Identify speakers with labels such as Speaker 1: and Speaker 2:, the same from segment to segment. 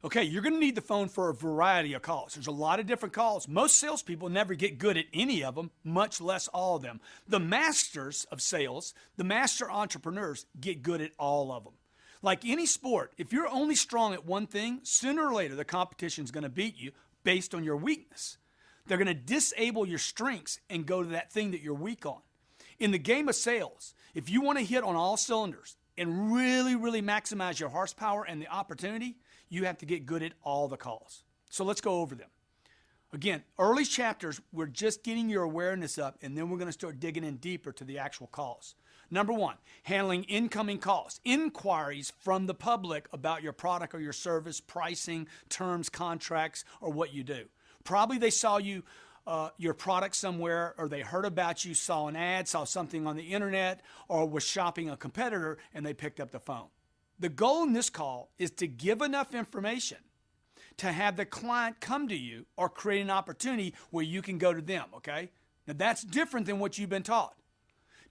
Speaker 1: Okay, you're going to need the phone for a variety of calls. There's a lot of different calls. Most salespeople never get good at any of them, much less all of them. The masters of sales, the master entrepreneurs, get good at all of them. Like any sport, if you're only strong at one thing, sooner or later the competition is going to beat you based on your weakness. They're going to disable your strengths and go to that thing that you're weak on. In the game of sales, if you want to hit on all cylinders and really, really maximize your horsepower and the opportunity, you have to get good at all the calls. So let's go over them. Again, early chapters, we're just getting your awareness up, and then we're going to start digging in deeper to the actual calls. Number one, handling incoming calls, inquiries from the public about your product or your service, pricing, terms, contracts, or what you do. Probably they saw you, your product somewhere, or they heard about you, saw an ad, saw something on the internet, or was shopping a competitor, and they picked up the phone. The goal in this call is to give enough information to have the client come to you or create an opportunity where you can go to them, okay? Now that's different than what you've been taught.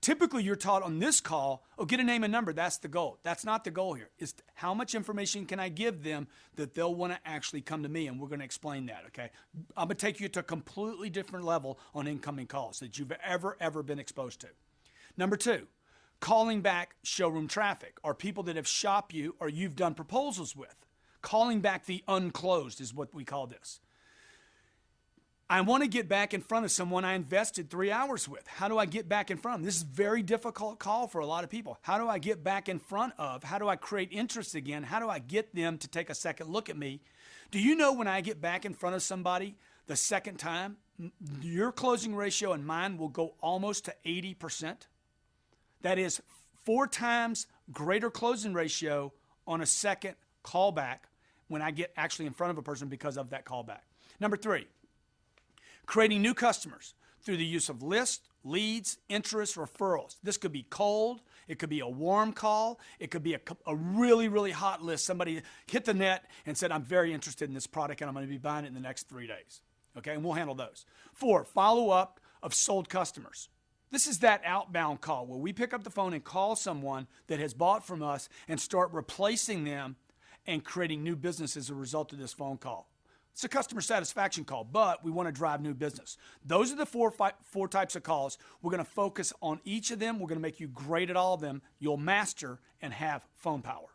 Speaker 1: Typically you're taught on this call, oh, get a name and number, that's the goal. That's not the goal here. It's how much information can I give them that they'll want to actually come to me, and we're going to explain that, okay? I'm going to take you to a completely different level on incoming calls that you've ever been exposed to. Number two, calling back showroom traffic, or people that have shopped you or you've done proposals with. Calling back the unclosed is what we call this. I want to get back in front of someone I invested 3 hours with. How do I get back in front of them? This is a very difficult call for a lot of people. How do I get back in front of? How do I create interest again? How do I get them to take a second look at me? Do you know when I get back in front of somebody the second time, your closing ratio and mine will go almost to 80%? That is 4 times greater closing ratio on a second callback when I get actually in front of a person because of that callback. Number 3, creating new customers through the use of lists, leads, interest, referrals. This could be cold. It could be a warm call. It could be a really, really hot list. Somebody hit the net and said, I'm very interested in this product and I'm going to be buying it in the next 3 days. Okay, and we'll handle those. 4, follow-up of sold customers. This is that outbound call where we pick up the phone and call someone that has bought from us and start replacing them and creating new business as a result of this phone call. It's a customer satisfaction call, but we want to drive new business. Those are the four types of calls. We're going to focus on each of them. We're going to make you great at all of them. You'll master and have phone power.